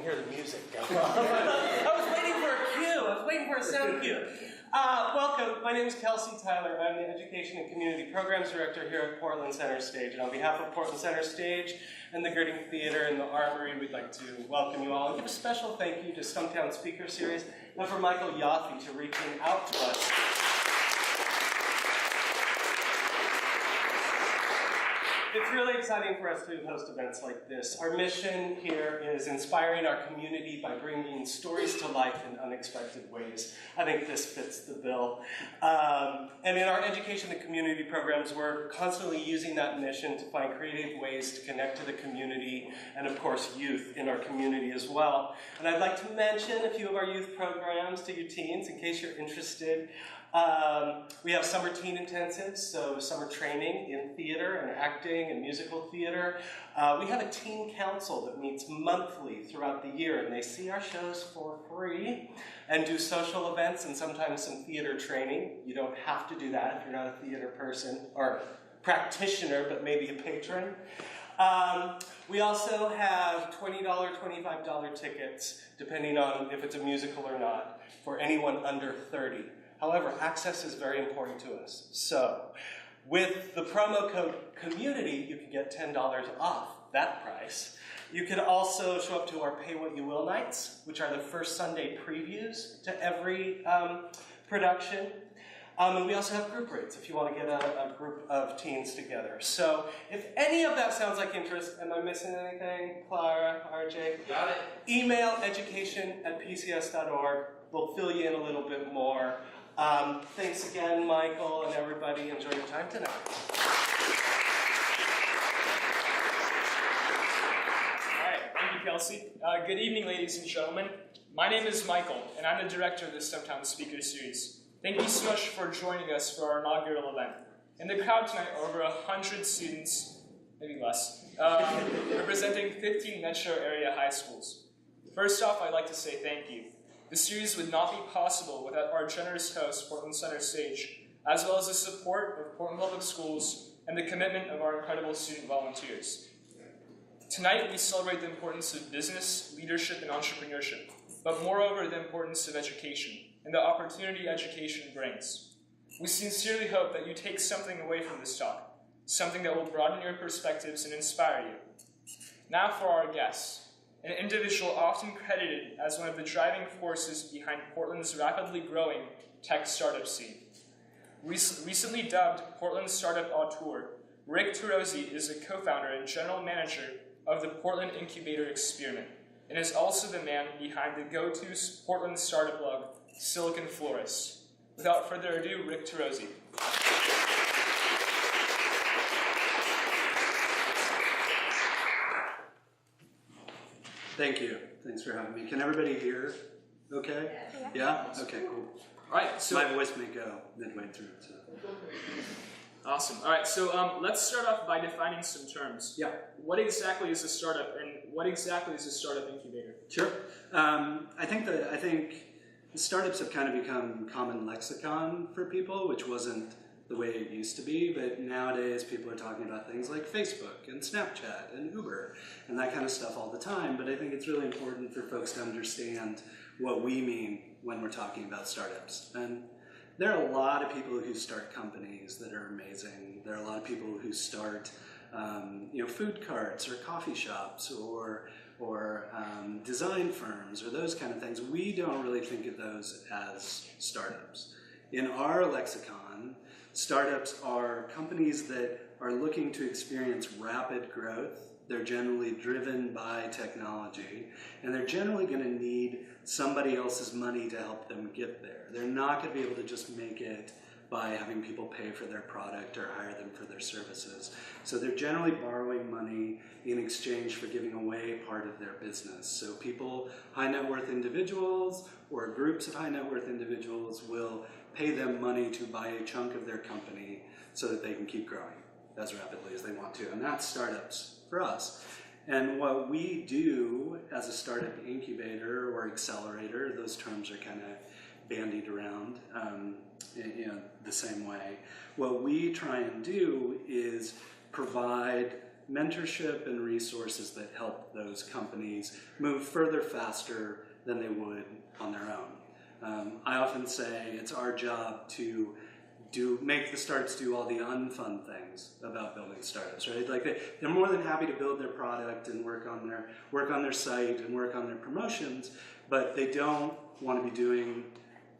hear the music go off. I was waiting for a cue. I was waiting for a sound cue. Welcome. My name is Kelsey Tyler. I'm the Education and Community Programs Director here at Portland Center Stage. And on behalf of Portland Center Stage and the Girding Theater and the Armory, we'd like to welcome you all and give a special thank you to Stumptown Speaker Series and for Michael Yaffe to reaching out to us. It's really exciting for us to host events like this. Our mission here is inspiring our community by bringing stories to life in unexpected ways. I think this fits the bill. And in our education and community programs, we're constantly using that mission to find creative ways to connect to the community and, of course, youth in our community as well. And I'd like to mention a few of our youth programs to you teens in case you're interested. We have summer teen intensives, so summer training in theater and acting and musical theater. We have a teen council that meets monthly throughout the year, and they see our shows for free and do social events and sometimes some theater training. You don't have to do that if you're not a theater person or practitioner, but maybe a patron. We also have $20, $25 tickets, depending on if it's a musical or not, for anyone under 30. However, access is very important to us. So, with the promo code COMMUNITY, you can get $10 off that price. You can also show up to our Pay What You Will nights, which are the first Sunday previews to every production. And we also have group rates if you want to get a group of teens together. So, if any of that sounds like interest, am I missing anything? Clara, RJ? Got it. Email education@pcs.org. We'll fill you in a little bit more. Thanks again, Michael, and everybody. Enjoy your time tonight. All right, thank you, Kelsey. Good evening, ladies and gentlemen. My name is Michael, and I'm the director of the Stumptown Speaker Series. Thank you so much for joining us for our inaugural event. In the crowd tonight are over 100 students, maybe less, representing 15 metro area high schools. First off, I'd like to say thank you. The series would not be possible without our generous host, Portland Center Stage, as well as the support of Portland Public Schools and the commitment of our incredible student volunteers. Tonight, we celebrate the importance of business, leadership, and entrepreneurship, but moreover, the importance of education and the opportunity education brings. We sincerely hope that you take something away from this talk, something that will broaden your perspectives and inspire you. Now for our guests. An individual often credited as one of the driving forces behind Portland's rapidly growing tech startup scene. Recently dubbed Portland Startup Auteur, Rick Turosi is a co-founder and general manager of the Portland Incubator Experiment, and is also the man behind the go-to Portland startup blog, Silicon Florist. Without further ado, Rick Turosi. Thank you. Thanks for having me. Can everybody hear okay? Yeah? Okay, cool. All right, so my voice may go midway through. So. Awesome. All right, so let's start off by defining some terms. Yeah. What exactly is a startup, and what exactly is a startup incubator? Sure. I think the startups have kind of become common lexicon for people, which wasn't the way it used to be, but nowadays people are talking about things like Facebook and Snapchat and Uber and that kind of stuff all the time, but I think it's really important for folks to understand what we mean when we're talking about startups. And there are a lot of people who start companies that are amazing. There are a lot of people who start food carts or coffee shops or design firms or those kind of things. We don't really think of those as startups. In our lexicon, startups are companies that are looking to experience rapid growth. They're generally driven by technology, and they're generally going to need somebody else's money to help them get there. They're not going to be able to just make it by having people pay for their product or hire them for their services. So they're generally borrowing money in exchange for giving away part of their business. So people, high net worth individuals or groups of high net worth individuals will pay them money to buy a chunk of their company so that they can keep growing as rapidly as they want to. And that's startups for us. And what we do as a startup incubator or accelerator, those terms are kind of bandied around the same way. What we try and do is provide mentorship and resources that help those companies move further faster than they would on their own. I often say it's our job to make the startups do all the unfun things about building startups, right? Like they're more than happy to build their product and work on their site and work on their promotions, but they don't want to be doing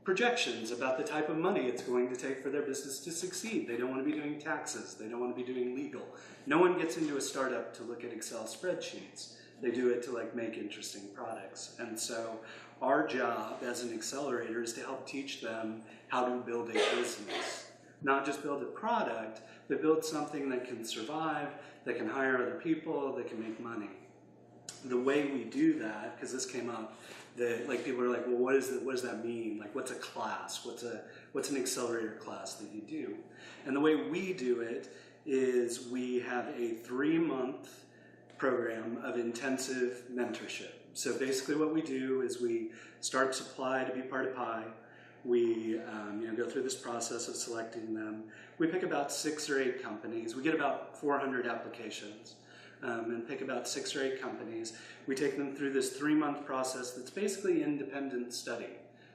projections about the type of money it's going to take for their business to succeed. They don't want to be doing taxes. They don't want to be doing legal. No one gets into a startup to look at Excel spreadsheets. They do it to like make interesting products. And so our job as an accelerator is to help teach them how to build a business. Not just build a product, but build something that can survive, that can hire other people, that can make money. The way we do that, because this came up, that like people are like, well, what does that mean? Like, what's a class? What's an accelerator class that you do? And the way we do it is we have a 3-month program of intensive mentorship. So basically, what we do is we start Supply to be part of Pi. We go through this process of selecting them. We pick about 6 or 8 companies. We get about 400 applications. And pick about 6 or 8 companies. We take them through this 3-month process that's basically independent study.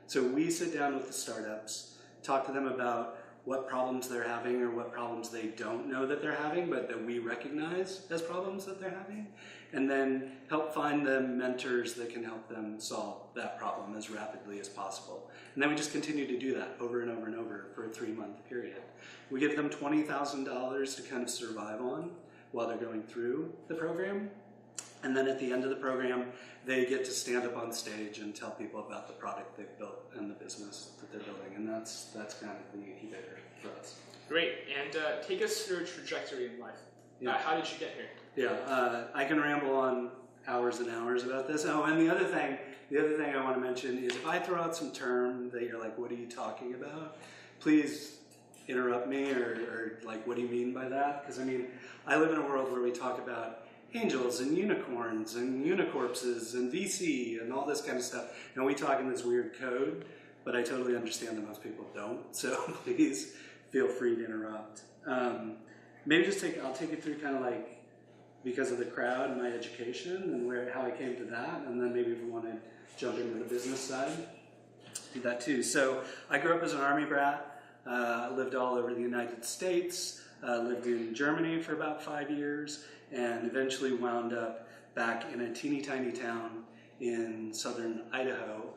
So we sit down with the startups, talk to them about what problems they're having or what problems they don't know that they're having, but that we recognize as problems that they're having, and then help find them mentors that can help them solve that problem as rapidly as possible. And then we just continue to do that over and over and over for a 3-month period. We give them $20,000 to kind of survive on while they're going through the program. And then at the end of the program, they get to stand up on stage and tell people about the product they've built and the business that they're building. And that's kind of the incubator for us. Great. And take us through a trajectory in life. Yeah. How did you get here? Yeah, I can ramble on hours and hours about this. Oh, and the other thing I want to mention is if I throw out some term that you're like, what are you talking about? Please interrupt me or like, what do you mean by that? Because I mean, I live in a world where we talk about angels and unicorns and unicorpses and VC and all this kind of stuff, and we talk in this weird code, but I totally understand that most people don't, so please feel free to interrupt. Maybe I'll take you through kind of like, because of the crowd and my education and how I came to that, and then maybe if we want to jump into the business side, do that too. So I grew up as an Army brat, lived all over the United States, lived in Germany for about 5 years, and eventually wound up back in a teeny tiny town in southern Idaho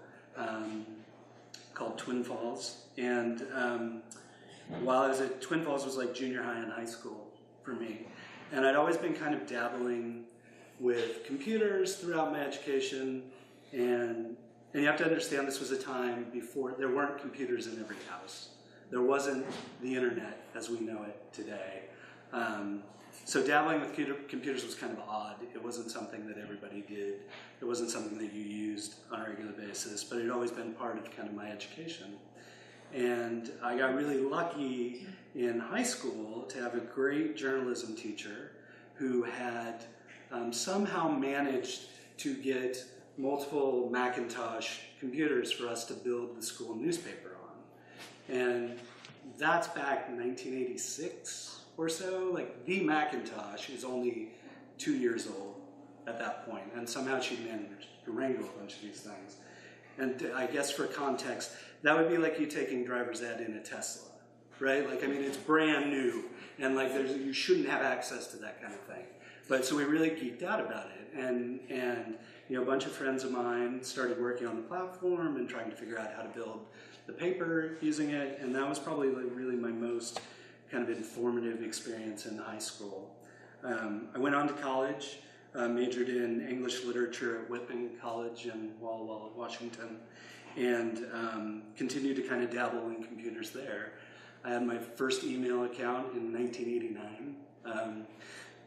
called Twin Falls. And while I was at Twin Falls, was like junior high and high school for me. And I'd always been kind of dabbling with computers throughout my education. And you have to understand this was a time before there weren't computers in every house. There wasn't the internet as we know it today. So dabbling with computers was kind of odd. It wasn't something that everybody did. It wasn't something that you used on a regular basis, but it had always been part of kind of my education. And I got really lucky in high school to have a great journalism teacher who had somehow managed to get multiple Macintosh computers for us to build the school newspaper on. And that's back in 1986 or so. Like, the Macintosh is only 2 years old at that point, and somehow she managed to wrangle a bunch of these things. And I guess for context, that would be like you taking driver's ed in a Tesla, right? Like, I mean, it's brand new, and like you shouldn't have access to that kind of thing. But so we really geeked out about it, and you know, a bunch of friends of mine started working on the platform and trying to figure out how to build the paper using it, and that was probably like really my most kind of informative experience in high school. I went on to college, majored in English literature at Whitman College in Walla Walla, Washington, and continued to kind of dabble in computers there. I had my first email account in 1989,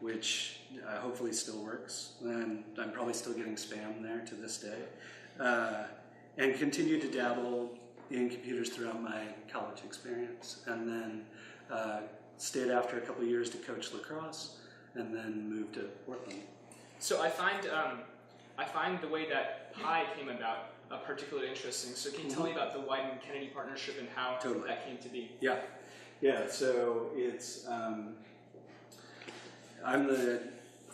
which hopefully still works, and I'm probably still getting spam there to this day, and continued to dabble in computers throughout my college experience, and then stayed after a couple of years to coach lacrosse, and then moved to Portland. So I find the way that Pi came about particularly interesting. So can you tell me about the Wieden-Kennedy partnership and how that came to be? Yeah. So it's I'm the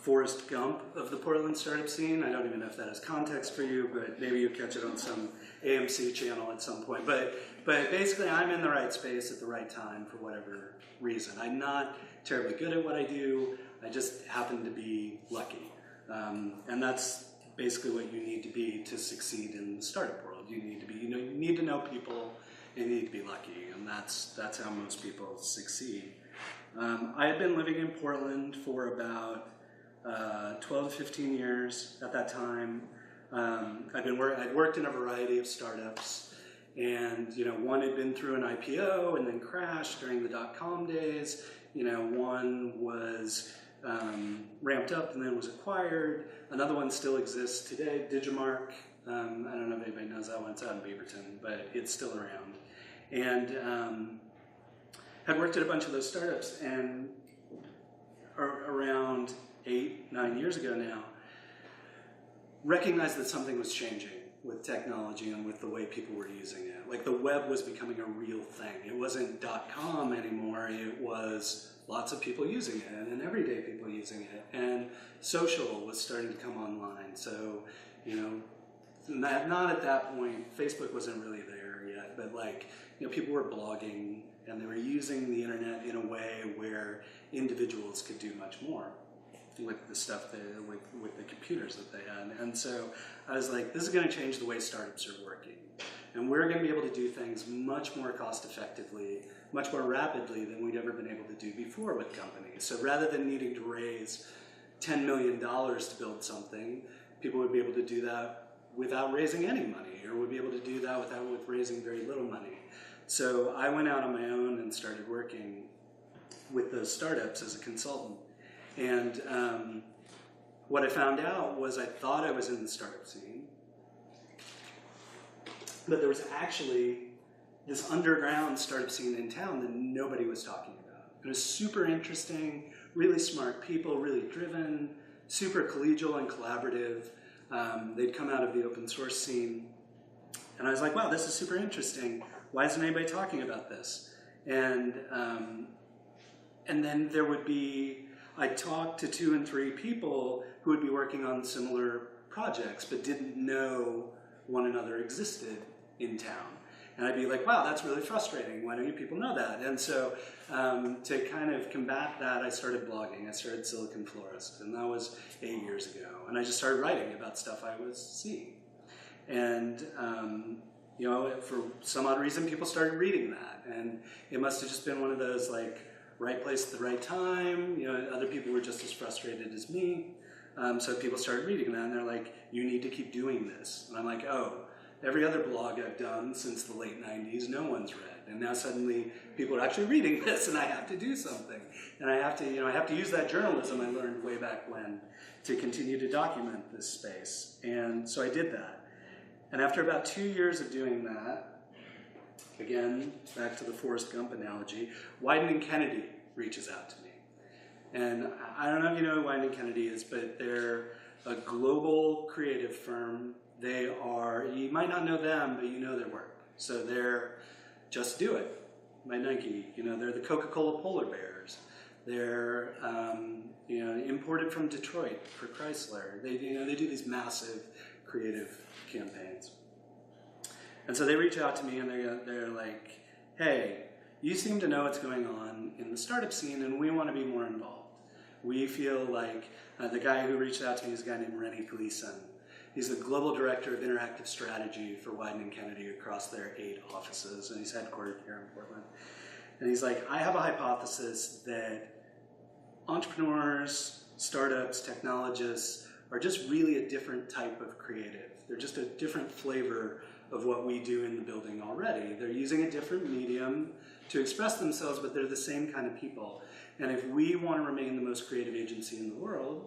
Forrest Gump of the Portland startup scene. I don't even know if that has context for you, but maybe you'll catch it on some AMC channel at some point. But basically, I'm in the right space at the right time for whatever reason. I'm not terribly good at what I do. I just happen to be lucky. And that's basically what you need to be to succeed in the startup world. You need to be, you need to know people, and you need to be lucky, and that's how most people succeed. I had been living in Portland for about 12 to 15 years at that time. I'd worked in a variety of startups, and one had been through an IPO and then crashed during the dot-com days. One was ramped up and then was acquired. Another one still exists today, Digimarc. I don't know if anybody knows that one. It's out in Beaverton, but it's still around. And had worked at a bunch of those startups, and around 8-9 years ago now, recognized that something was changing with technology and with the way people were using it. Like, the web was becoming a real thing. It wasn't .com anymore. It was lots of people using it, and everyday people using it. And social was starting to come online. So, not at that point, Facebook wasn't really there yet, but people were blogging, and they were using the internet in a way where individuals could do much more with the stuff with the computers that they had. And so I was like, this is going to change the way startups are working. And we're going to be able to do things much more cost effectively, much more rapidly than we'd ever been able to do before with companies. So rather than needing to raise $10 million to build something, people would be able to do that without raising any money, or would be able to do that with raising very little money. So I went out on my own and started working with those startups as a consultant. And what I found out was I thought I was in the startup scene, but there was actually this underground startup scene in town that nobody was talking about. It was super interesting, really smart people, really driven, super collegial and collaborative. They'd come out of the open source scene. And I was like, wow, this is super interesting. Why isn't anybody talking about this? And then there would be, I'd talk to 2 and 3 people who would be working on similar projects but didn't know one another existed in town. And I'd be like, wow, that's really frustrating. Why don't you people know that? And so to kind of combat that, I started blogging. I started Silicon Florist, and that was 8 years ago. And I just started writing about stuff I was seeing. And for some odd reason, people started reading that. And it must have just been one of those, right place at the right time. Other people were just as frustrated as me. So people started reading that, and they're like, you need to keep doing this. And I'm like, oh, every other blog I've done since the late 90s, no one's read. And now suddenly people are actually reading this, and I have to do something. And I have to use that journalism I learned way back when to continue to document this space. And so I did that. And after about 2 years of doing that, again, back to the Forrest Gump analogy, Wieden & Kennedy reaches out to me. And I don't know if you know who Wieden & Kennedy is, but they're a global creative firm. They are, you might not know them, but you know their work. So they're Just Do It by Nike. They're the Coca-Cola polar bears. They're imported from Detroit for Chrysler. They do these massive creative campaigns. And so they reach out to me, and they're like, hey, you seem to know what's going on in the startup scene, and we want to be more involved. We feel like the guy who reached out to me is a guy named Rennie Gleason. He's the global director of interactive strategy for Wieden & Kennedy across their 8 offices, and he's headquartered here in Portland. And he's like, I have a hypothesis that entrepreneurs, startups, technologists are just really a different type of creative. They're just a different flavor of what we do in the building already. They're using a different medium to express themselves, but they're the same kind of people. And if we want to remain the most creative agency in the world,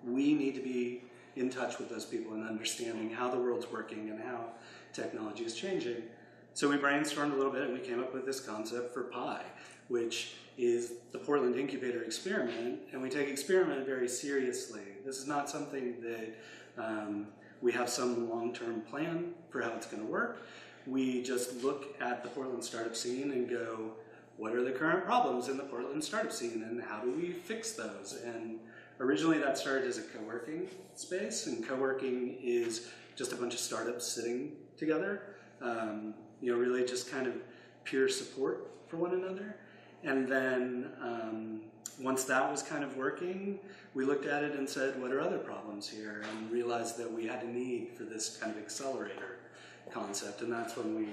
we need to be in touch with those people and understanding how the world's working and how technology is changing. So we brainstormed a little bit, and we came up with this concept for PI, which is the Portland Incubator Experiment, and we take experiment very seriously. This is not something that we have some long-term plan for how it's going to work. We just look at the Portland startup scene and go, what are the current problems in the Portland startup scene, and how do we fix those? And originally that started as a co-working space, and co-working is just a bunch of startups sitting together, really just kind of pure support for one another. And then once that was kind of working, we looked at it and said, what are other problems here? And realized that we had a need for this kind of accelerator concept. And that's when we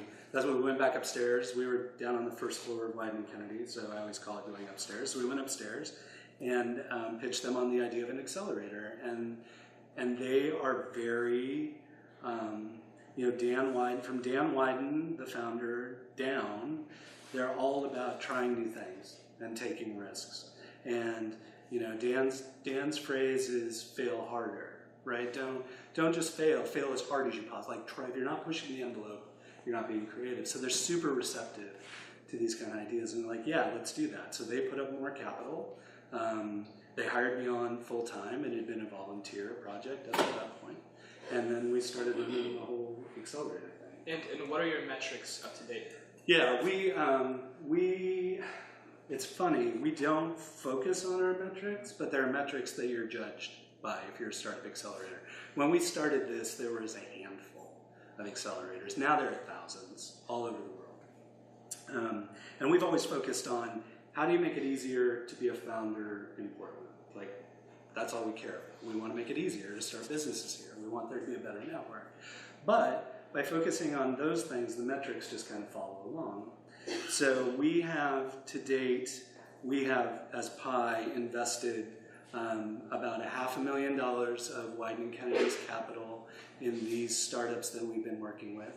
went back upstairs. We were down on the first floor of Wieden & Kennedy, so I always call it going upstairs. So we went upstairs and pitched them on the idea of an accelerator. And they are very, Dan Wieden, the founder, down, they're all about trying new things and taking risks. And Dan's phrase is fail harder, right? Don't just fail as hard as you possibly. Like try. If you're not pushing the envelope, you're not being creative. So they're super receptive to these kind of ideas, and they're like, yeah, let's do that. So they put up more capital. They hired me on full time. It had been a volunteer project up to that point, and then we started running the whole accelerator thing. And what are your metrics up to date? Yeah, it's funny, we don't focus on our metrics, but there are metrics that you're judged by if you're a startup accelerator. When we started this, there was a handful of accelerators. Now there are thousands all over the world. And we've always focused on how do you make it easier to be a founder in Portland? Like, that's all we care about. We want to make it easier to start businesses here. We want there to be a better network. But by focusing on those things, the metrics just kind of follow along. So we have, to date, as Pi, invested about $500,000 of Wieden & Kennedy's capital in these startups that we've been working with.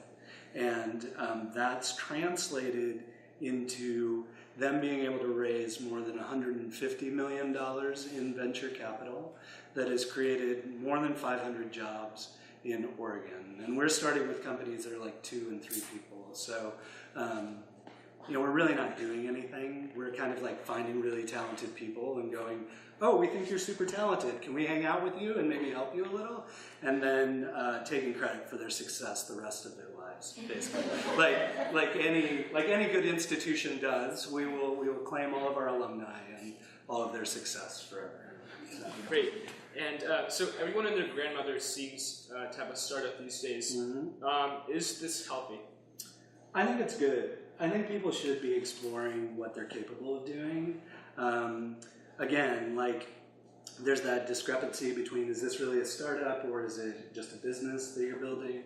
And that's translated into them being able to raise more than $150 million in venture capital that has created more than 500 jobs in Oregon. And we're starting with companies that are like 2 and 3 people. So, we're really not doing anything. We're kind of like finding really talented people and going, oh, we think you're super talented. Can we hang out with you and maybe help you a little? And then taking credit for their success the rest of their lives, basically. like any good institution does, we will claim all of our alumni and all of their success forever. So. Great. And so everyone and their grandmother seems to have a startup these days. Mm-hmm. Is this healthy? I think it's good. I think people should be exploring what they're capable of doing. Again, there's that discrepancy between is this really a startup or is it just a business that you're building?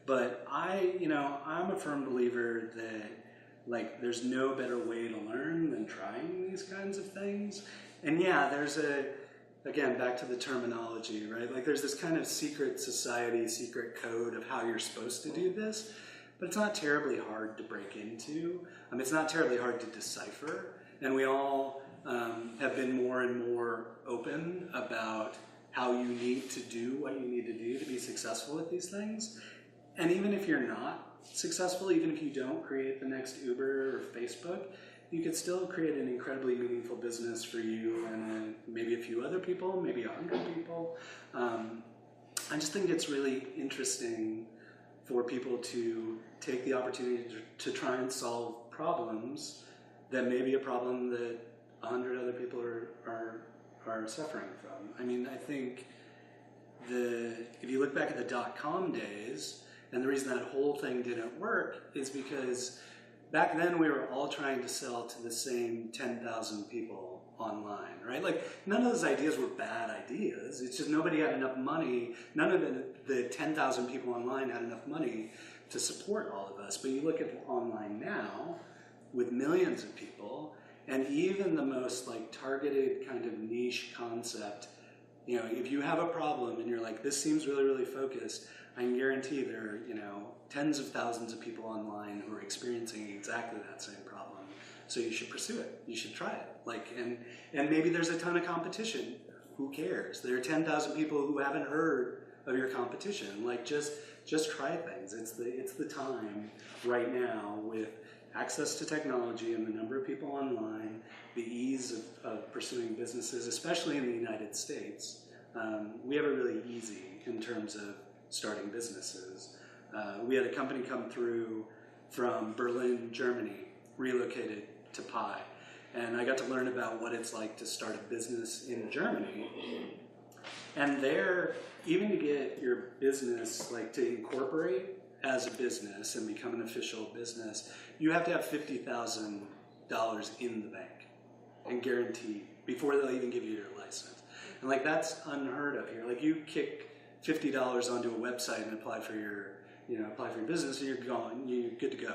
But I'm a firm believer that there's no better way to learn than trying these kinds of things. And yeah, again, back to the terminology, right? There's this kind of secret society, secret code of how you're supposed to do this. But it's not terribly hard to break into. It's not terribly hard to decipher. And we all have been more and more open about how you need to do what you need to do to be successful with these things. And even if you're not successful, even if you don't create the next Uber or Facebook, you could still create an incredibly meaningful business for you and maybe a few other people, maybe 100 people. I just think it's really interesting for people to take the opportunity to try and solve problems that may be a problem that 100 other people are suffering from. I think if you look back at the dot-com days, and the reason that whole thing didn't work is because back then we were all trying to sell to the same 10,000 people online, right? None of those ideas were bad ideas. It's just nobody had enough money. None of the 10,000 people online had enough money to support all of us. But you look at online now with millions of people, and even the most targeted kind of niche concept, if you have a problem and you're like, this seems really, really focused, I can guarantee there are, tens of thousands of people online who are experiencing exactly that same problem. So you should pursue it. You should try it. And maybe there's a ton of competition. Who cares? There are 10,000 people who haven't heard of your competition. Just try things. It's the time right now with access to technology and the number of people online, the ease of pursuing businesses, especially in the United States. We have it really easy in terms of starting businesses. We had a company come through from Berlin, Germany, relocated to Pi. and I got to learn about what it's like to start a business in Germany. And there, even to get your business, like to incorporate as a business and become an official business, you have to have $50,000 in the bank and guaranteed before they'll even give you your license. And like that's unheard of here. Like you kick $50 onto a website and apply for your business, and you're gone. You're good to go.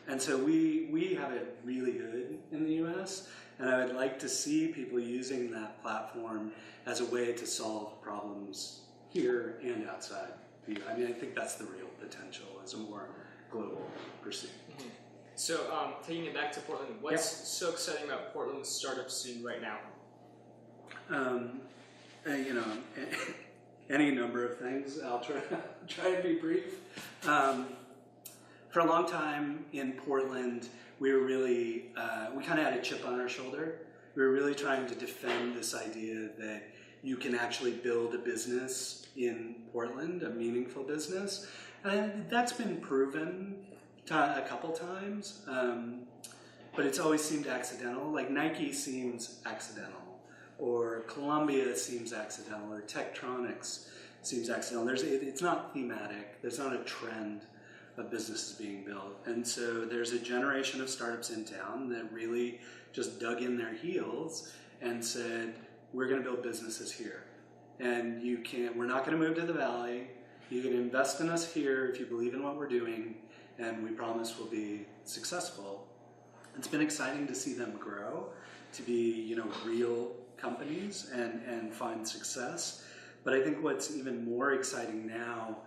And so we have it really good in the U.S. And I would like to see people using that platform as a way to solve problems here and outside. I mean, I think that's the real potential as a more global pursuit. Mm-hmm. So, taking it back to Portland, what's so exciting about Portland's startup scene right now? Any number of things. I'll try and be brief. For a long time in Portland, we were really, we kind of had a chip on our shoulder. We were really trying to defend this idea that you can actually build a business in Portland, a meaningful business. And that's been proven a couple times, but it's always seemed accidental. Like Nike seems accidental, or Columbia seems accidental, or Tektronix seems accidental. It's not thematic. There's not a trend of businesses being built. And so there's a generation of startups in town that really just dug in their heels and said, we're going to build businesses here. And we're not going to move to the Valley. You can invest in us here if you believe in what we're doing, and we promise we'll be successful. It's been exciting to see them grow, to be, real companies and find success. But I think what's even more exciting now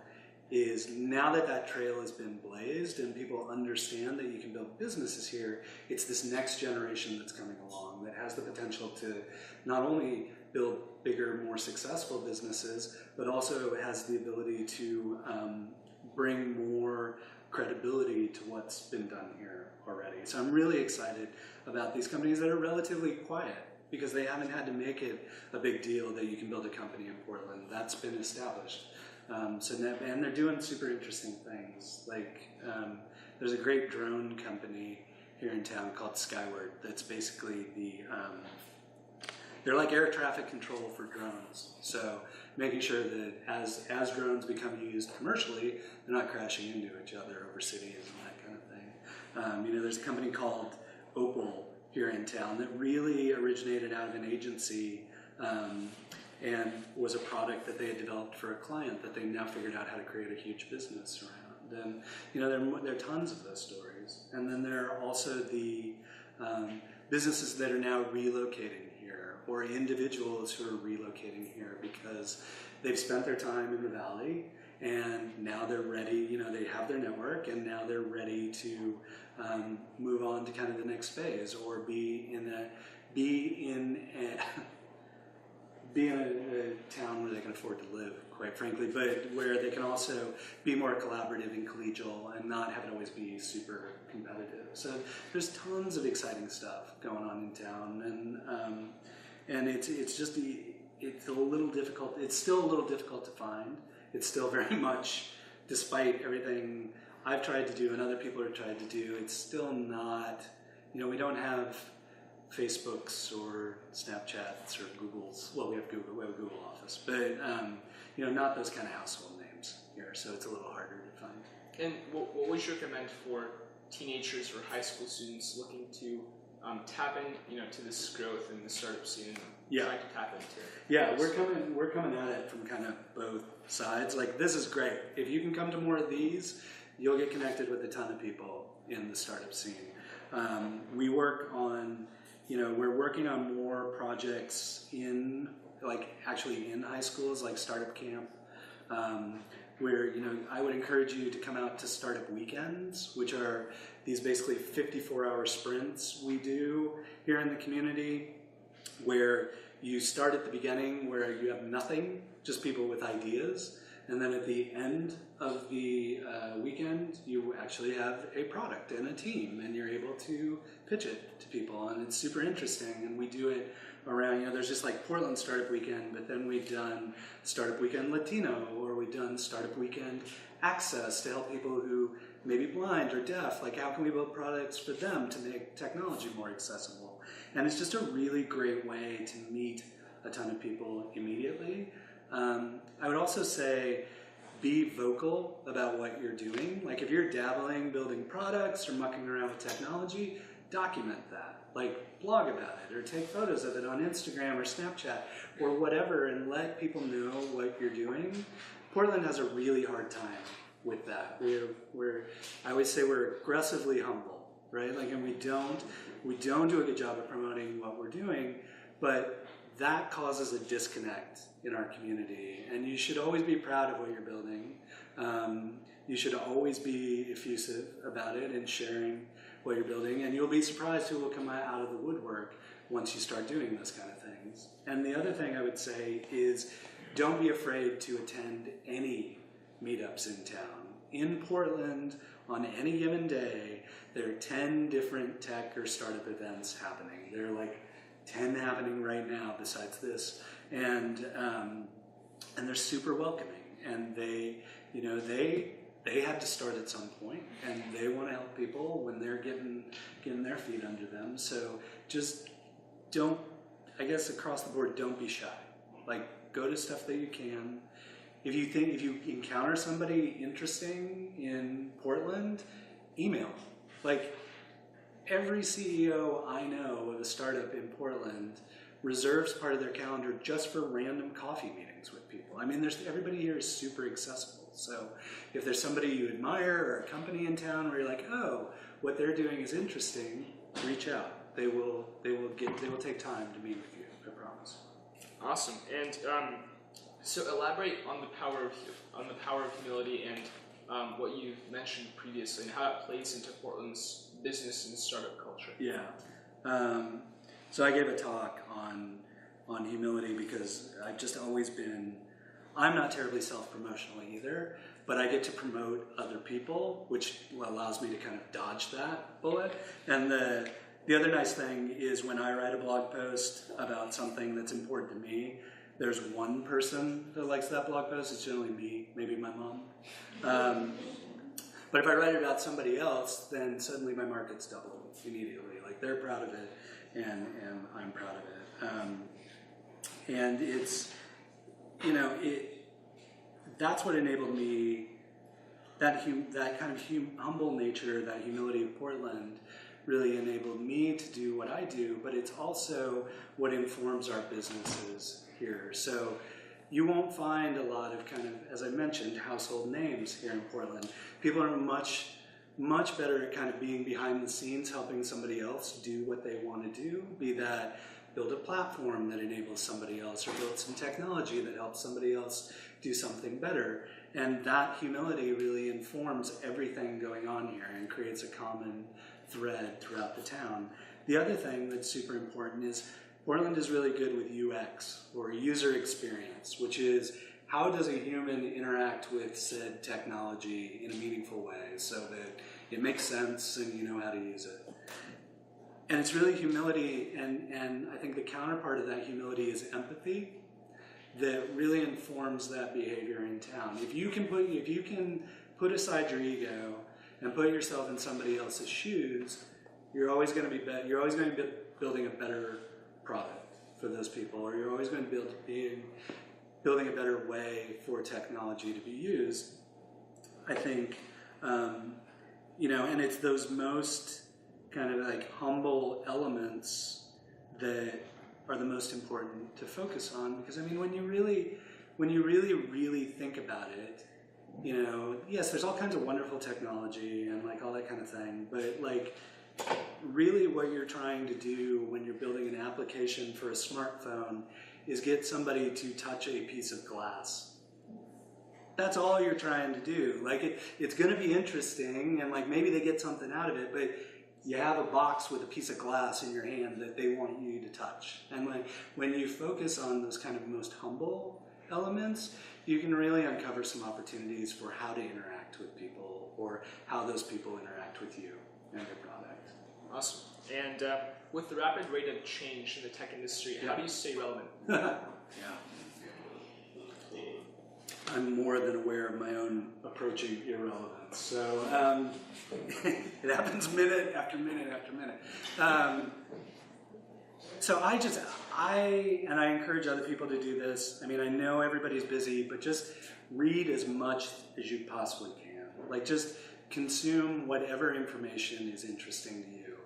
is now that that trail has been blazed and people understand that you can build businesses here, it's this next generation that's coming along that has the potential to not only build bigger, more successful businesses, but also has the ability to bring more credibility to what's been done here already. So I'm really excited about these companies that are relatively quiet because they haven't had to make it a big deal that you can build a company in Portland. That's been established. And they're doing super interesting things. Like there's a great drone company here in town called Skyward that's basically they're like air traffic control for drones. So making sure that as drones become used commercially, they're not crashing into each other over cities and that kind of thing. There's a company called Opal here in town that really originated out of an agency and was a product that they had developed for a client that they now figured out how to create a huge business around. And there are tons of those stories. And then there are also the businesses that are now relocating here, or individuals who are relocating here because they've spent their time in the Valley and now they're ready, they have their network and now they're ready to move on to kind of the next phase or be in a town where they can afford to live, quite frankly, but where they can also be more collaborative and collegial and not have it always be super competitive. So there's tons of exciting stuff going on in town, and it's a little difficult. It's still a little difficult to find. It's still very much, despite everything I've tried to do and other people have tried to do, it's still not. We don't have Facebooks or Snapchats or Googles. Well, we have a Google office, but not those kind of household names here. So it's a little harder to find. And what would you recommend for teenagers or high school students looking to tap in, to this growth in the startup scene and trying to tap into it? Yeah, we're coming at it from kind of both sides. Like, this is great. If you can come to more of these, you'll get connected with a ton of people in the startup scene. We work on. We're working on more projects in high schools, like Startup Camp, where, I would encourage you to come out to Startup Weekends, which are these basically 54-hour sprints we do here in the community, where you start at the beginning where you have nothing, just people with ideas, and then at the end of the weekend, you actually have a product and a team, and you're able to pitch it to people, and it's super interesting. And we do it around, there's just like Portland Startup Weekend, but then we've done Startup Weekend Latino, or we've done Startup Weekend Access to help people who may be blind or deaf. Like, how can we build products for them to make technology more accessible? And it's just a really great way to meet a ton of people immediately. I would also say, be vocal about what you're doing. Like, if you're dabbling, building products or mucking around with technology, document that. Like, blog about it or take photos of it on Instagram or Snapchat or whatever, and let people know what you're doing. Portland has a really hard time with that. I always say we're aggressively humble, right? Like, and we don't do a good job of promoting what we're doing, but that causes a disconnect in our community. And you should always be proud of what you're building. You should always be effusive about it and sharing what you're building, and you'll be surprised who will come out of the woodwork once you start doing those kind of things. And the other thing I would say is, don't be afraid to attend any meetups in town. In Portland, on any given day, there are 10 different tech or startup events happening. There are like 10 happening right now besides this, and they're super welcoming, and they had to start at some point, and they want to help people when they're getting their feet under them. So just don't, I guess across the board, don't be shy. Like, go to stuff that you can. If you encounter somebody interesting in Portland, email. Like, every CEO I know of a startup in Portland reserves part of their calendar just for random coffee meetings with people. I mean, everybody here is super accessible. So if there's somebody you admire or a company in town where you're like, oh, what they're doing is interesting, reach out. They will take time to meet with you, I promise. Awesome. And so elaborate on the power of humility and what you mentioned previously and how it plays into Portland's business and startup culture. Yeah. So I gave a talk on humility because I've just always been, I'm not terribly self-promotional either, but I get to promote other people, which allows me to kind of dodge that bullet. And the other nice thing is when I write a blog post about something that's important to me, there's one person that likes that blog post. It's generally me, maybe my mom. But if I write it about somebody else, then suddenly my market's doubled immediately. Like, they're proud of it, and I'm proud of it. And it's, that's what enabled me, that kind of humble nature, that humility of Portland really enabled me to do what I do, but it's also what informs our businesses here. So you won't find a lot of kind of, as I mentioned, household names here in Portland. People are much better at kind of being behind the scenes, helping somebody else do what they want to do, be that build a platform that enables somebody else or build some technology that helps somebody else do something better. And that humility really informs everything going on here and creates a common thread throughout the town. The other thing that's super important is Portland is really good with UX, or user experience, which is how does a human interact with said technology in a meaningful way so that it makes sense and you know how to use it. And it's really humility, and I think the counterpart of that humility is empathy that really informs that behavior in town. If you can put aside your ego and put yourself in somebody else's shoes, you're always going to be building a better product for those people, or you're always going to be building a better way for technology to be used. I think, and it's those most kind of like humble elements that are the most important to focus on, because I mean, when you really think about it, yes, there's all kinds of wonderful technology and like all that kind of thing, but like really what you're trying to do when you're building an application for a smartphone is get somebody to touch a piece of glass. That's all you're trying to do. Like it's going to be interesting, and like maybe they get something out of it, but you have a box with a piece of glass in your hand that they want you to touch. And when you focus on those kind of most humble elements, you can really uncover some opportunities for how to interact with people, or how those people interact with you and your product. Awesome. And with the rapid rate of change in the tech industry, how do you stay relevant? Yeah. I'm more than aware of my own approaching irrelevance. So it happens minute after minute after minute. So I encourage other people to do this. I mean, I know everybody's busy, but just read as much as you possibly can. Like, just consume whatever information is interesting to you.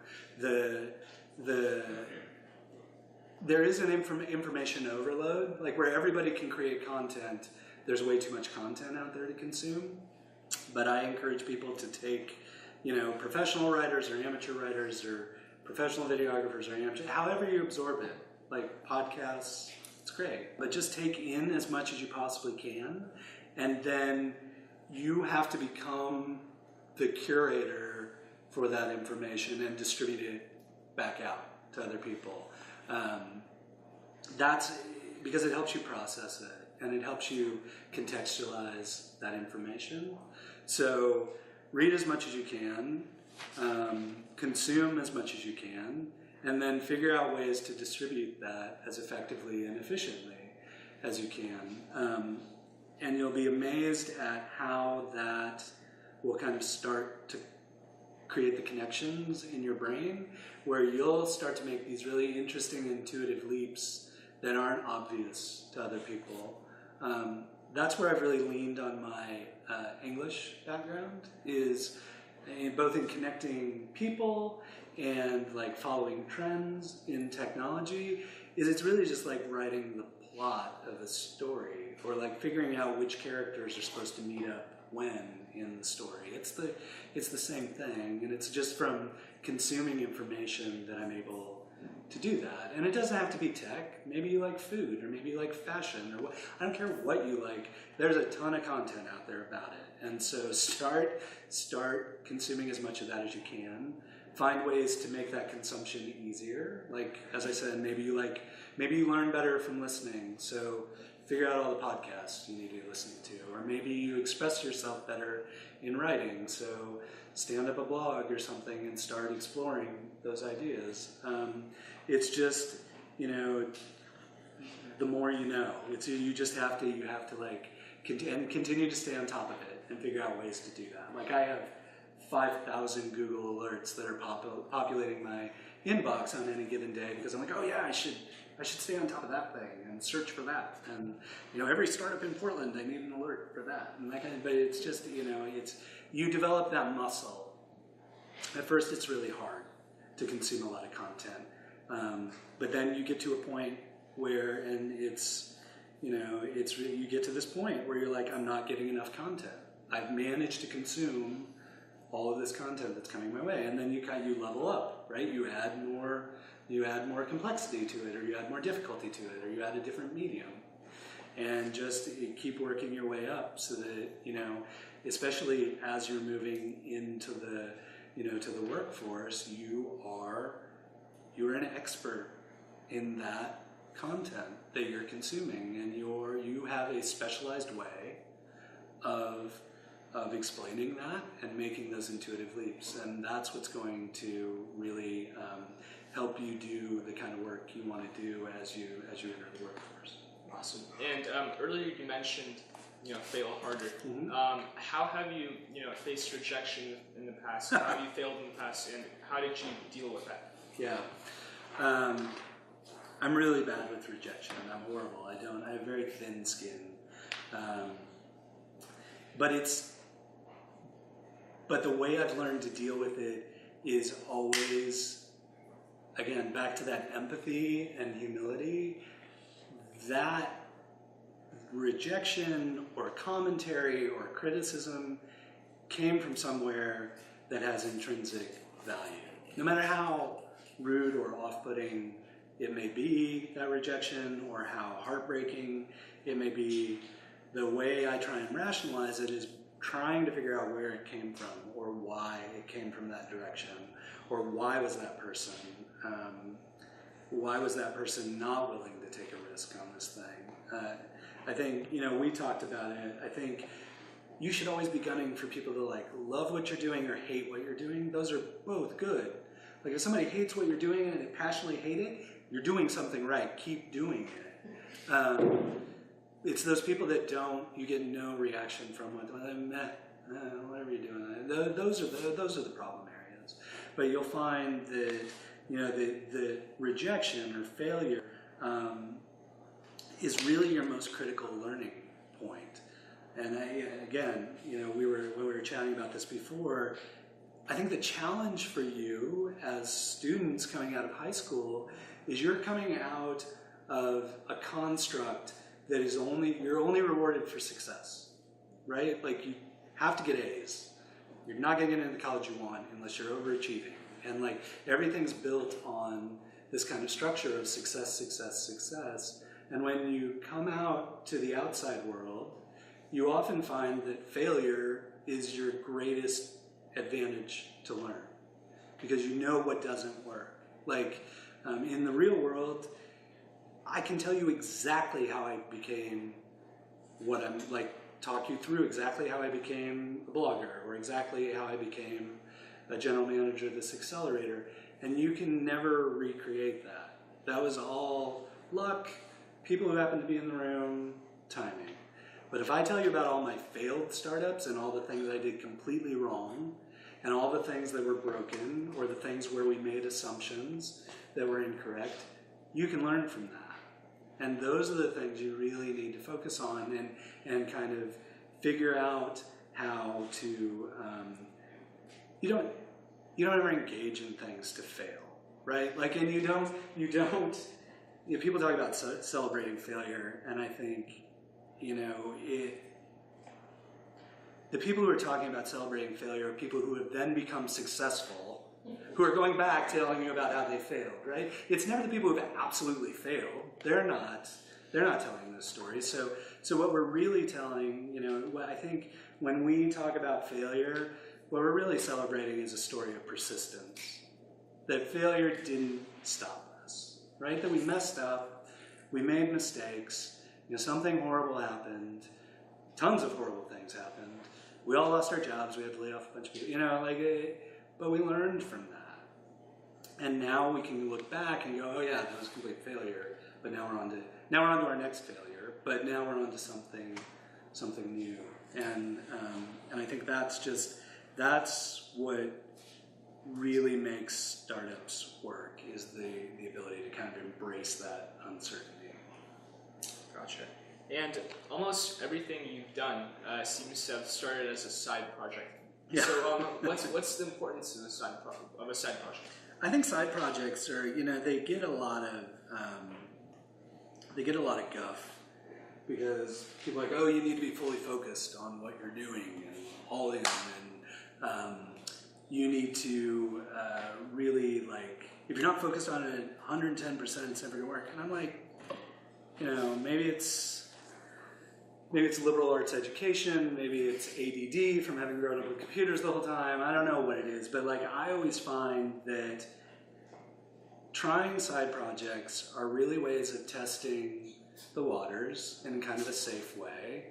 There is an information overload, like where everybody can create content. There's way too much content out there to consume. But I encourage people to take, professional writers or amateur writers or professional videographers or amateur, however you absorb it, like podcasts, it's great. But just take in as much as you possibly can, and then you have to become the curator for that information and distribute it back out to other people. That's because it helps you process it and it helps you contextualize that information. So read as much as you can, consume as much as you can, and then figure out ways to distribute that as effectively and efficiently as you can. And you'll be amazed at how that will kind of start to create the connections in your brain where you'll start to make these really interesting intuitive leaps that aren't obvious to other people. That's where I've really leaned on my English background, is both in connecting people and like following trends in technology, is it's really just like writing the plot of a story, or like figuring out which characters are supposed to meet up when in the story. It's the same thing, and it's just from consuming information that I'm able to do that. And it doesn't have to be tech. Maybe you like food, or maybe you like fashion, or what. I don't care what you like. There's a ton of content out there about it. And so start consuming as much of that as you can. Find ways to make that consumption easier. Like, as I said, maybe you learn better from listening. So figure out all the podcasts you need to be listening to. Or maybe you express yourself better in writing. So stand up a blog or something and start exploring those ideas. It's just, the more you know. You have to like continue to stay on top of it and figure out ways to do that. Like, I have 5,000 Google alerts that are populating my inbox on any given day because I'm like, oh yeah, I should stay on top of that thing and search for that. And every startup in Portland, I need an alert for that. And that kind of, but it's just, you develop that muscle. At first, it's really hard to consume a lot of content, but then you get to a point where, and you get to this point where you're like, I'm not getting enough content. I've managed to consume all of this content that's coming my way, and then you level up, right? You add more complexity to it, or you add more difficulty to it, or you add a different medium, and just keep working your way up so that especially as you're moving into the to the workforce, you're an expert in that content that you're consuming, and you have a specialized way of explaining that and making those intuitive leaps, and that's what's going to really help you do the kind of work you want to do as you enter the workforce. Awesome. And earlier you mentioned fail harder. Mm-hmm. How have you faced rejection in the past? How have you failed in the past, and how did you deal with that? Yeah. I'm really bad with rejection. I'm horrible. I have very thin skin. But the way I've learned to deal with it is always, again, back to that empathy and humility. That rejection or commentary or criticism came from somewhere that has intrinsic value. No matter how rude or off-putting it may be, that rejection, or how heartbreaking it may be, the way I try and rationalize it is trying to figure out where it came from, or why it came from that direction, or why was that person not willing to take a risk on this thing. I think, we talked about it. I think you should always be gunning for people to love what you're doing or hate what you're doing. Those are both good. Like, if somebody hates what you're doing and they passionately hate it, you're doing something right. Keep doing it. it's those people that you get no reaction from what, whatever you're doing. Those are the problem areas. But you'll find that, the rejection or failure is really your most critical learning point. And again, we were chatting about this before. I think the challenge for you as students coming out of high school is you're coming out of a construct that is you're only rewarded for success, right? Like you have to get A's. You're not going to get into the college you want unless you're overachieving. And like everything's built on this kind of structure of success, success, success. And when you come out to the outside world, you often find that failure is your greatest advantage to learn because you know what doesn't work. Like in the real world, I can tell you exactly how I became what I'm like, talk you through exactly how I became a blogger or exactly how I became a general manager of this accelerator, and you can never recreate that. That was all luck, people who happened to be in the room, timing. But if I tell you about all my failed startups and all the things I did completely wrong, and all the things that were broken, or the things where we made assumptions that were incorrect, you can learn from that. And those are the things you really need to focus on and kind of figure out how to, you don't ever engage in things to fail, right? Like, and you don't, people talk about celebrating failure, and I think, the people who are talking about celebrating failure are people who have then become successful, who are going back telling you about how they failed, right? It's never the people who have absolutely failed. They're not telling those stories. So what we're really telling, I think when we talk about failure, what we're really celebrating is a story of persistence. That failure didn't stop us, right? That we messed up, we made mistakes, something horrible happened, tons of horrible things happened. We all lost our jobs, we had to lay off a bunch of people, but we learned from that. And now we can look back and go, oh yeah, that was a complete failure, but now we're on to our next failure, but now we're on to something new. And I think that's what really makes startups work, is the ability to kind of embrace that uncertainty. Gotcha. And almost everything you've done seems to have started as a side project. Yeah. So what's the importance of a side project? I think side projects are, they get a lot of guff because people are like, oh, you need to be fully focused on what you're doing and all in, and you need to really, like, if you're not focused on it 110%, it's never gonna work. And I'm like, maybe it's liberal arts education, maybe it's ADD from having grown up with computers the whole time. I don't know what it is, but like I always find that trying side projects are really ways of testing the waters in kind of a safe way.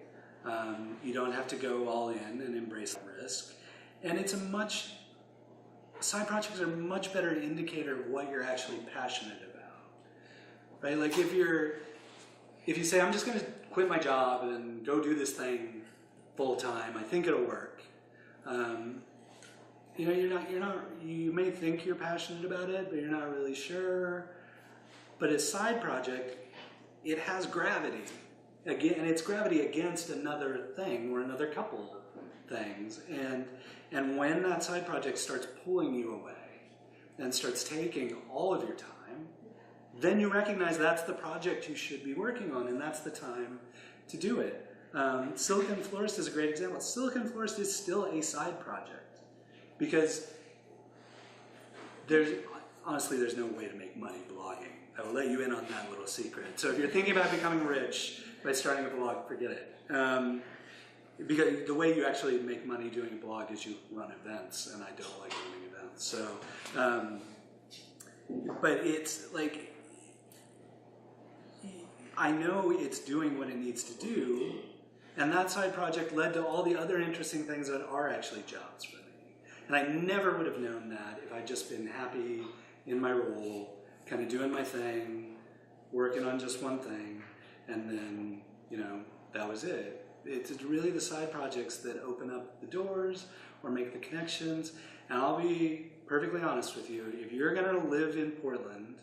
You don't have to go all in and embrace the risk. And side projects are a much better indicator of what you're actually passionate about, right? Like if you say, I'm just going to quit my job and go do this thing full time, I think it'll work. You may think you're passionate about it, but you're not really sure. But a side project, it has gravity. Again, and it's gravity against another thing or another couple things. And when that side project starts pulling you away and starts taking all of your time, then you recognize that's the project you should be working on, and that's the time to do it. Silicon Florist is a great example. Silicon Florist is still a side project because there's no way to make money blogging. I will let you in on that little secret. So if you're thinking about becoming rich by starting a blog, forget it. Because the way you actually make money doing a blog is you run events, and I don't like running events. So, but it's like, I know it's doing what it needs to do, and that side project led to all the other interesting things that are actually jobs for me. And I never would have known that if I'd just been happy in my role, kind of doing my thing, working on just one thing, and then that was it. It's really the side projects that open up the doors or make the connections. And I'll be perfectly honest with you, if you're gonna live in Portland,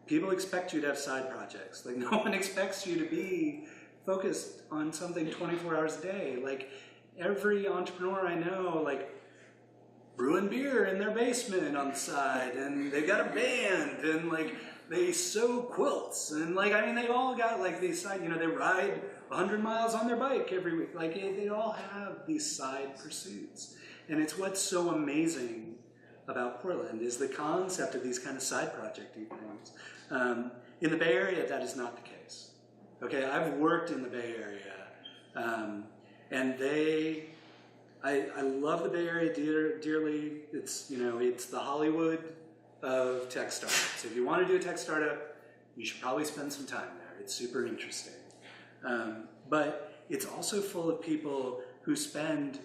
people expect you to have side projects. Like, no one expects you to be focused on something 24 hours a day. Like, every entrepreneur I know, like, brewing beer in their basement on the side, and they've got a band, and like, they sew quilts, and like, I mean, they've all got like these side, they ride 100 miles on their bike every week. Like, they all have these side pursuits. And it's what's so amazing about Portland is the concept of these kind of side project-y things. In the Bay Area, that is not the case. Okay, I've worked in the Bay Area, and I love the Bay Area dearly. It's, it's the Hollywood of tech startups. If you want to do a tech startup, you should probably spend some time there. It's super interesting. But it's also full of people who spend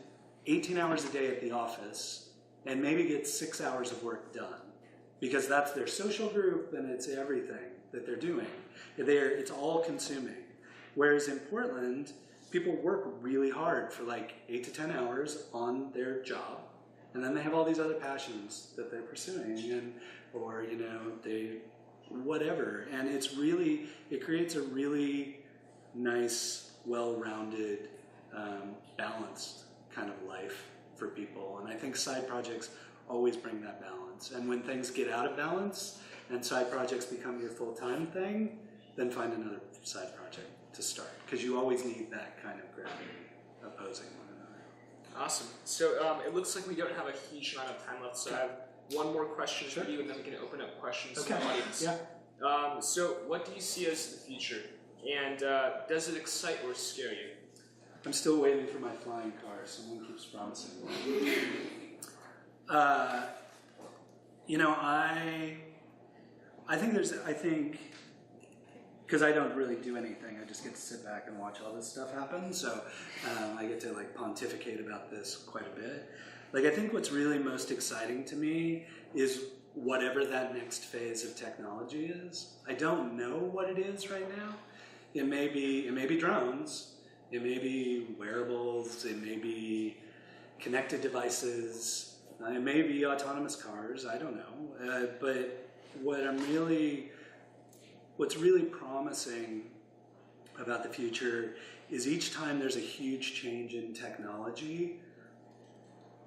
18 hours a day at the office and maybe get 6 hours of work done, because that's their social group and it's everything that they're doing. It's all consuming. Whereas in Portland, people work really hard for like 8 to 10 hours on their job, and then they have all these other passions that they're pursuing, or they whatever. And it creates a really nice, well-rounded, balanced kind of life for people. And I think side projects always bring that balance. And when things get out of balance and side projects become your full-time thing, then find another side project to start, because you always need that kind of gravity opposing one another. Awesome. So it looks like we don't have a huge amount of time left, so I have one more question for you, and then we can open up questions from the audience. Yeah. So what do you see as the future? And does it excite or scare you? I'm still waiting for my flying car. Someone keeps promising. I think, because I don't really do anything, I just get to sit back and watch all this stuff happen. So I get to like pontificate about this quite a bit. Like, I think what's really most exciting to me is whatever that next phase of technology is. I don't know what it is right now. It may be drones. It may be wearables, it may be connected devices, it may be autonomous cars, I don't know. But what's really promising about the future is each time there's a huge change in technology,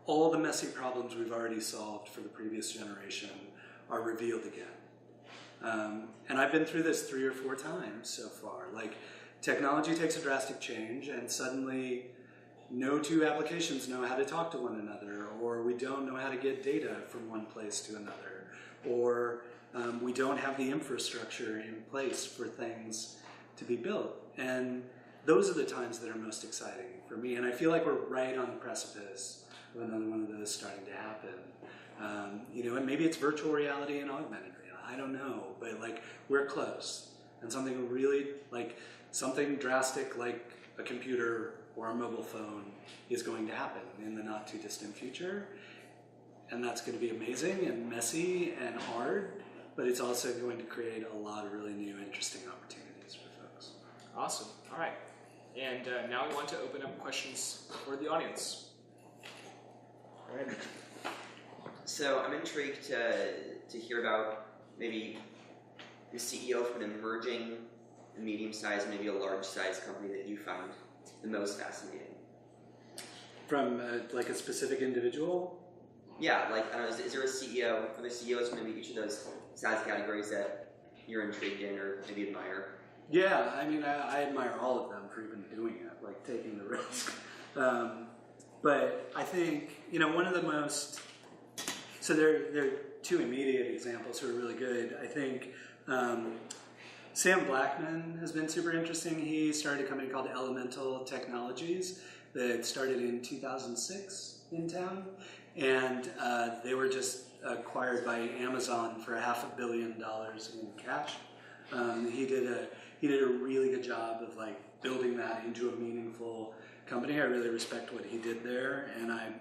all the messy problems we've already solved for the previous generation are revealed again. And I've been through this 3 or 4 times so far. Like, technology takes a drastic change, and suddenly no two applications know how to talk to one another, or we don't know how to get data from one place to another, or we don't have the infrastructure in place for things to be built. And those are the times that are most exciting for me, and I feel like we're right on the precipice of another one of those starting to happen. And maybe it's virtual reality and augmented reality, I don't know, but like, we're close. And something really, like, something drastic like a computer or a mobile phone is going to happen in the not too distant future. And that's going to be amazing and messy and hard, but it's also going to create a lot of really new, interesting opportunities for folks. Awesome. All right. And now I want to open up questions for the audience. All right. So I'm intrigued to hear about maybe the CEO from an emerging, medium-sized, maybe a large-sized company that you find the most fascinating. From like a specific individual? Yeah, like, I don't know, is there a CEO, are there CEOs from maybe each of those size categories that you're intrigued in or maybe admire? Yeah, I mean, I admire all of them for even doing it, like taking the risk. But I think, one of the most, so there are 2 immediate examples who are really good. I think Sam Blackman has been super interesting. He started a company called Elemental Technologies that started in 2006 in town, and they were just acquired by Amazon for $500 million in cash. He did a really good job of like building that into a meaningful company. I really respect what he did there, and I'm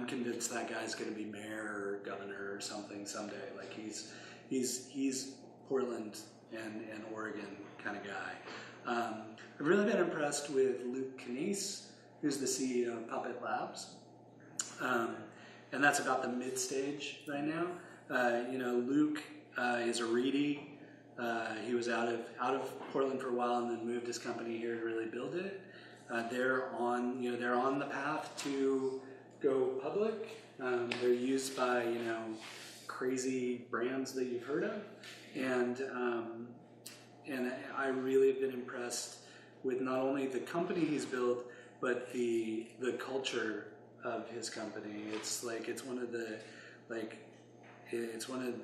convinced that guy's going to be mayor or governor or something someday. Like, he's Portland and Oregon kind of guy. I've really been impressed with Luke Knies, who's the CEO of Puppet Labs. And that's about the mid-stage right now. Luke is a Reedy. He was out of Portland for a while and then moved his company here to really build it. They're on the path to go public. They're used by crazy brands that you've heard of, and I really have been impressed with not only the company he's built, but the culture of his company. It's one of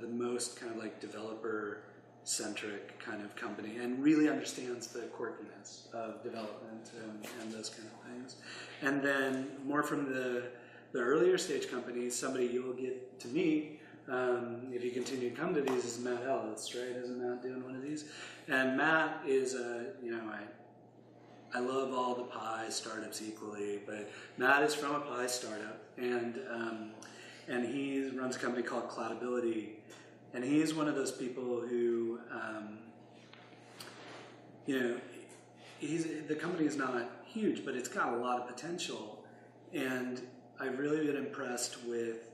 the most kind of like developer centric kind of company, and really understands the quirkiness of development and those kind of things. And then more from the earlier stage companies, somebody you'll get to meet if you continue to come to these is Matt Ellis, right? Isn't Matt doing one of these? And Matt is I love all the pie startups equally, but Matt is from a pie startup, and he runs a company called Cloudability, and he's one of those people who, the company is not huge, but it's got a lot of potential, and I've really been impressed with.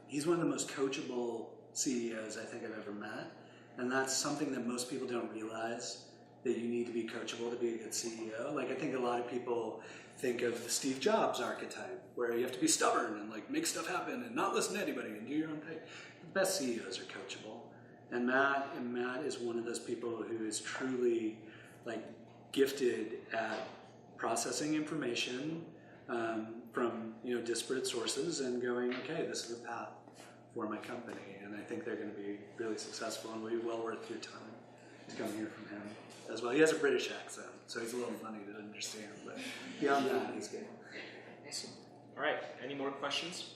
He's one of the most coachable CEOs I think I've ever met, and that's something that most people don't realize, that you need to be coachable to be a good CEO. Like, I think a lot of people think of the Steve Jobs archetype, where you have to be stubborn and like make stuff happen and not listen to anybody and do your own thing. The best CEOs are coachable, and Matt is one of those people who is truly like gifted at processing information from disparate sources and going, okay, this is the path for my company, and I think they're going to be really successful, and will be well worth your time to come hear from him as well. He has a British accent, so he's a little funny to understand, but beyond that, he's good. Awesome. All right, any more questions?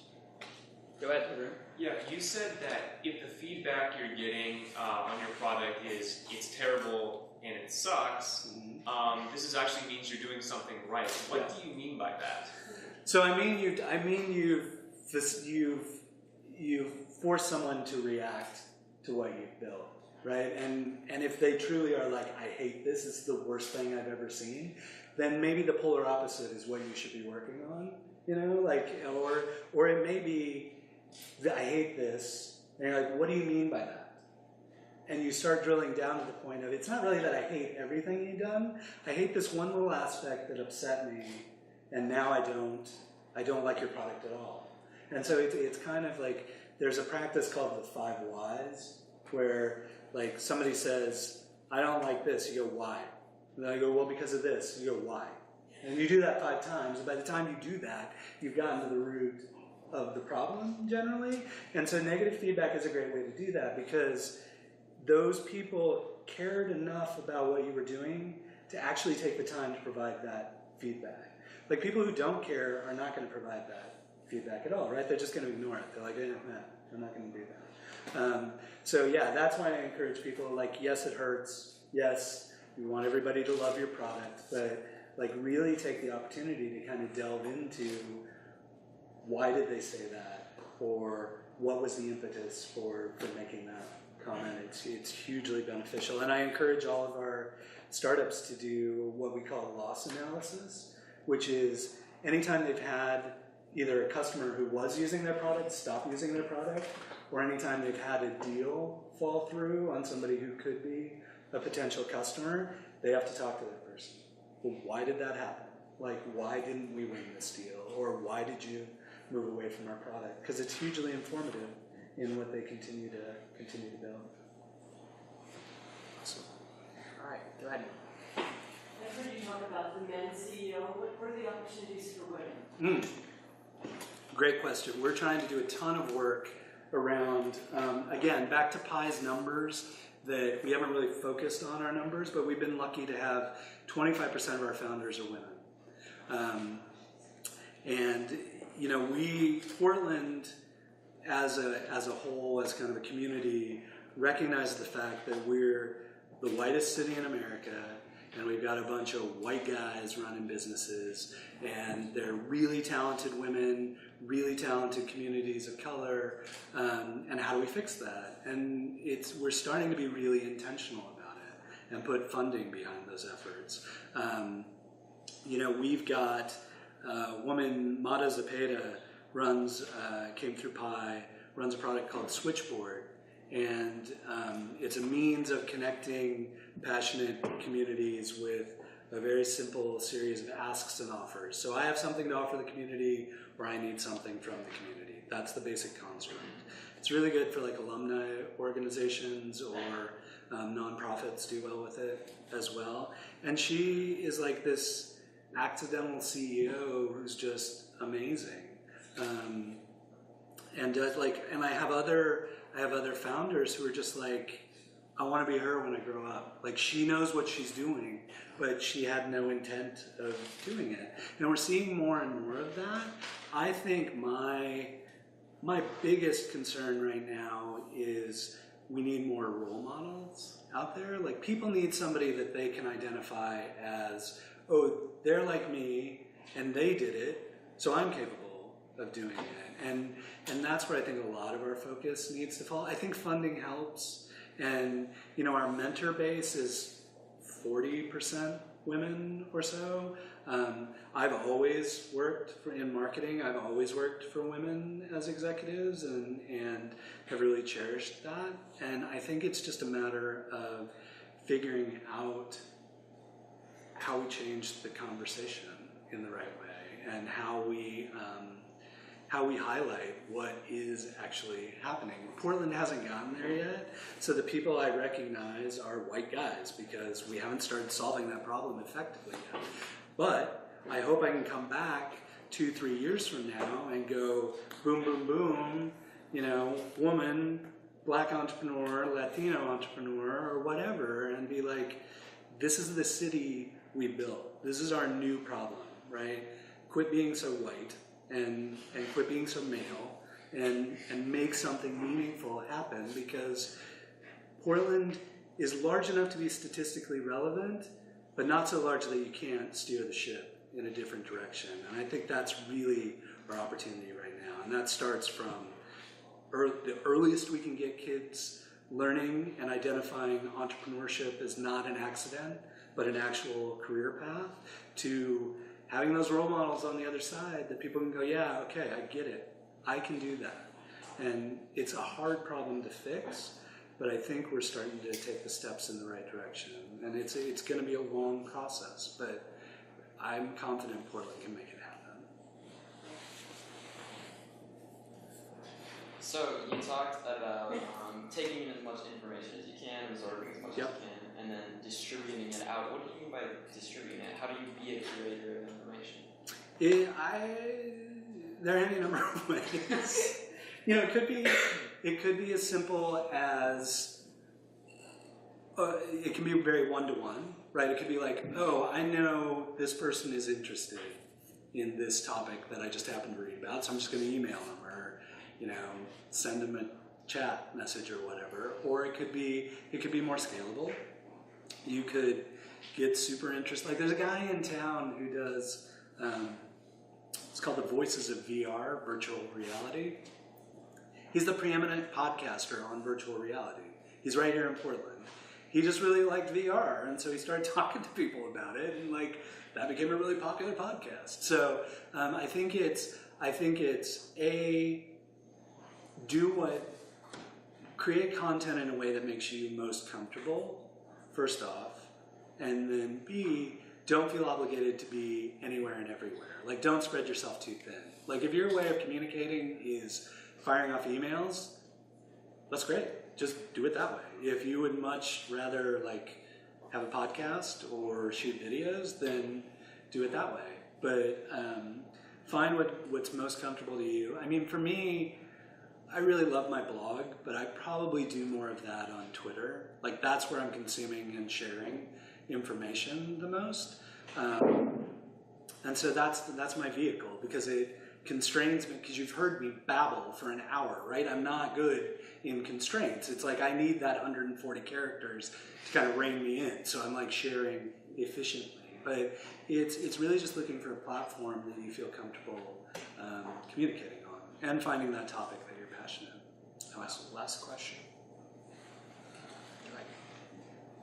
Go ahead, Drew. Yeah, you said that if the feedback you're getting on your product is it's terrible and it sucks, this is actually means you're doing something right. What do you mean by that? So you've forced someone to react to what you've built, right? And if they truly are like, I hate this, it's the worst thing I've ever seen, then maybe the polar opposite is what you should be working on, or it may be that I hate this, and you're like, what do you mean by that? And you start drilling down to the point of, it's not really that I hate everything you've done, I hate this one little aspect that upset me, and now I don't like your product at all. And so it's kind of like, there's a practice called the 5 whys, where like somebody says, I don't like this, you go, why? And then I go, well, because of this, you go, why? And you do that 5 times, and by the time you do that, you've gotten to the root of the problem generally. And so negative feedback is a great way to do that, because those people cared enough about what you were doing to actually take the time to provide that feedback. Like, people who don't care are not going to provide that feedback at all, right? They're just going to ignore it. They're like, I'm not going to do that. So yeah, that's why I encourage people, like, yes, it hurts. Yes, you want everybody to love your product, but like really take the opportunity to kind of delve into why did they say that, or what was the impetus for making that comment. It's hugely beneficial, and I encourage all of our startups to do what we call loss analysis, which is anytime they've had either a customer who was using their product stop using their product, or anytime they've had a deal fall through on somebody who could be a potential customer, they have to talk to that person. Well, why did that happen? Like, why didn't we win this deal? Or why did you move away from our product? Because it's hugely informative in what they continue to build. Awesome. All right, go ahead. I've heard you talk about the men CEO. What are the opportunities for women? Great question. We're trying to do a ton of work around, again, back to Pi's numbers, that we haven't really focused on our numbers, but we've been lucky to have 25% of our founders are women. Portland as a whole, as kind of a community, recognizes the fact that we're the whitest city in America, and we've got a bunch of white guys running businesses, and they're really talented women, really talented communities of color, and how do we fix that? And we're starting to be really intentional about it. and put funding behind those efforts. We've got a woman, Mata Zepeda, came through Pi, runs a product called Switchboard, and it's a means of connecting passionate communities with a very simple series of asks and offers. So I have something to offer the community, or I need something from the community. That's the basic construct. It's really good for like alumni organizations, or nonprofits do well with it as well. And she is like this accidental CEO who's just amazing. And I have other founders who are just like, I want to be her when I grow up. Like, she knows what she's doing, but she had no intent of doing it. And we're seeing more and more of that. I think my biggest concern right now is we need more role models out there. Like, people need somebody that they can identify as, oh, they're like me, and they did it, so I'm capable of doing it. And that's where I think a lot of our focus needs to fall. I think funding helps. And, our mentor base is 40% women or so. I've always worked in marketing. I've always worked for women as executives and have really cherished that. And I think it's just a matter of figuring out how we change the conversation in the right way, and how we highlight what is actually happening. Portland hasn't gotten there yet, so the people I recognize are white guys because we haven't started solving that problem effectively yet. But I hope I can come back 2-3 years from now and go boom, boom, boom, woman, black entrepreneur, Latino entrepreneur, or whatever, and be like, this is the city we built. This is our new problem, right? Quit being so white. And quit being so male, and make something meaningful happen, because Portland is large enough to be statistically relevant, but not so large that you can't steer the ship in a different direction. And I think that's really our opportunity right now. And that starts from the earliest we can get kids learning and identifying entrepreneurship as not an accident, but an actual career path, to having those role models on the other side that people can go, yeah, okay, I get it. I can do that. And it's a hard problem to fix, but I think we're starting to take the steps in the right direction. And it's going to be a long process, but I'm confident Portland can make it happen. So you talked about taking in as much information as you can, absorbing as much as you can, and then distributing it out. What do you mean by distributing it? How do you be a curator of information? There are any number of ways. It could be as simple as it can be very one-to-one, right? It could be like, oh, I know this person is interested in this topic that I just happened to read about, so I'm just going to email them, or send them a chat message or whatever. Or it could be more scalable. You could get super interested. Like, there's a guy in town who does, it's called the Voices of VR, virtual reality. He's the preeminent podcaster on virtual reality. He's right here in Portland. He just really liked VR, and so he started talking to people about it, and that became a really popular podcast. So I think it's create content in a way that makes you most comfortable, first off, and then B, don't feel obligated to be anywhere and everywhere. Like, don't spread yourself too thin. Like, if your way of communicating is firing off emails, that's great. Just do it that way. If you would much rather have a podcast or shoot videos, then do it that way. But find what's most comfortable to you. I mean, for me, I really love my blog, but I probably do more of that on Twitter. Like, that's where I'm consuming and sharing information the most. And so that's my vehicle, because it constrains me, because you've heard me babble for an hour, right? I'm not good in constraints. It's like I need that 140 characters to kind of rein me in, so I'm sharing efficiently. But it's really just looking for a platform that you feel comfortable communicating on, and finding that topic that you're passionate about. Last question.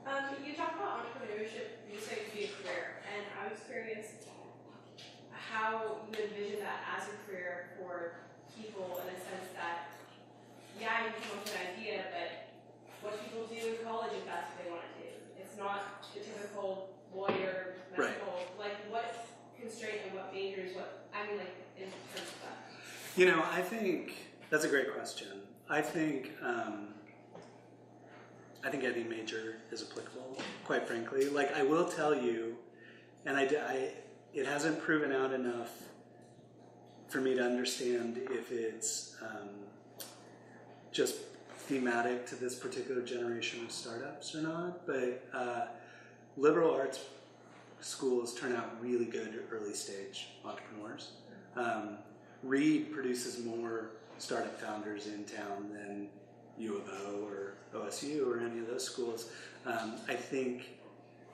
You talk about entrepreneurship, you say to be a career, and I was curious how you envision that as a career for people in a sense that, yeah, you come up with an idea, but what people do in college if that's what they want to do. It's not the typical lawyer, medical, like what constraint and what majors, in terms of that. You know, I think that's a great question. I think any major is applicable, quite frankly. Like, I will tell you, and it hasn't proven out enough for me to understand if it's just thematic to this particular generation of startups or not, but liberal arts schools turn out really good early stage entrepreneurs. Reed produces more startup founders in town than U of O or OSU or any of those schools. I think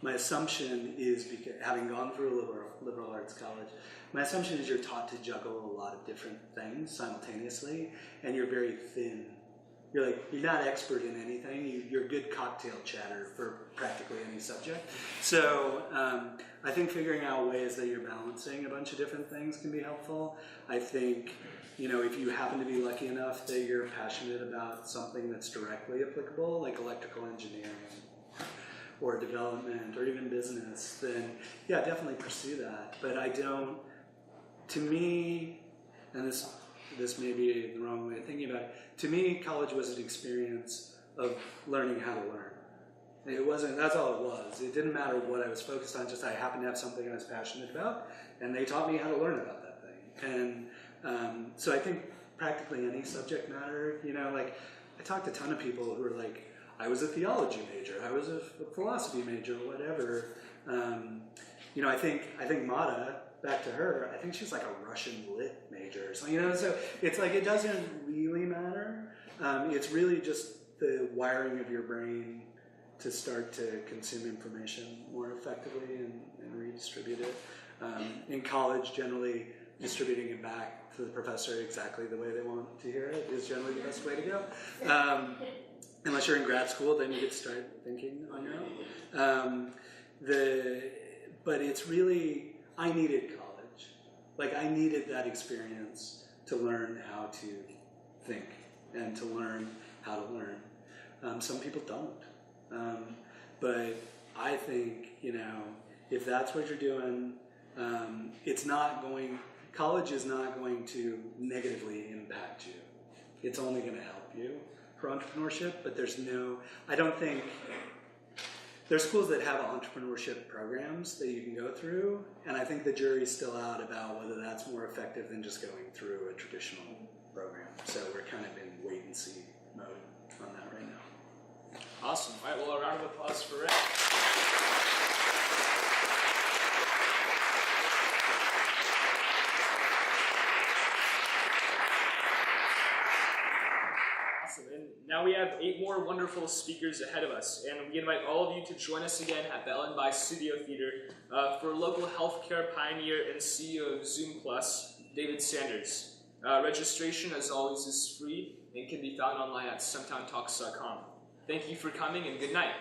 my assumption is, because having gone through a liberal arts college, my assumption is you're taught to juggle a lot of different things simultaneously, and you're very thin. You're not expert in anything. You're a good cocktail chatter for practically any subject. So I think figuring out ways that you're balancing a bunch of different things can be helpful. I think, if you happen to be lucky enough that you're passionate about something that's directly applicable, like electrical engineering or development or even business, then yeah, definitely pursue that. But to me, and this may be the wrong way of thinking about it, to me, college was an experience of learning how to learn. That's all it was. It didn't matter what I was focused on, just I happened to have something I was passionate about, and they taught me how to learn about that thing. And so I think practically any subject matter, I talked to a ton of people who were like, I was a theology major, I was a philosophy major, whatever. I think Mata, back to her, I think she's like a Russian lit major or something, so it's like it doesn't really matter. It's really just the wiring of your brain to start to consume information more effectively and redistribute it. In college, generally distributing it back to the professor exactly the way they want to hear it is generally the best way to go. Unless you're in grad school, then you get to start thinking on your own. But it's really, I needed college. Like, I needed that experience to learn how to think and to learn how to learn. Some people don't. But I think, if that's what you're doing, college is not going to negatively impact you. It's only going to help you for entrepreneurship, but I don't think, there's schools that have entrepreneurship programs that you can go through, and I think the jury's still out about whether that's more effective than just going through a traditional program. So we're kind of in wait and see mode on that right now. Awesome. All right, well, a round of applause for Rick. And now we have 8 more wonderful speakers ahead of us, and we invite all of you to join us again at the Ellen By Studio Theater for local healthcare pioneer and CEO of Zoom Plus, David Sanders. Registration, as always, is free and can be found online at StumptownTalks.com. Thank you for coming, and good night.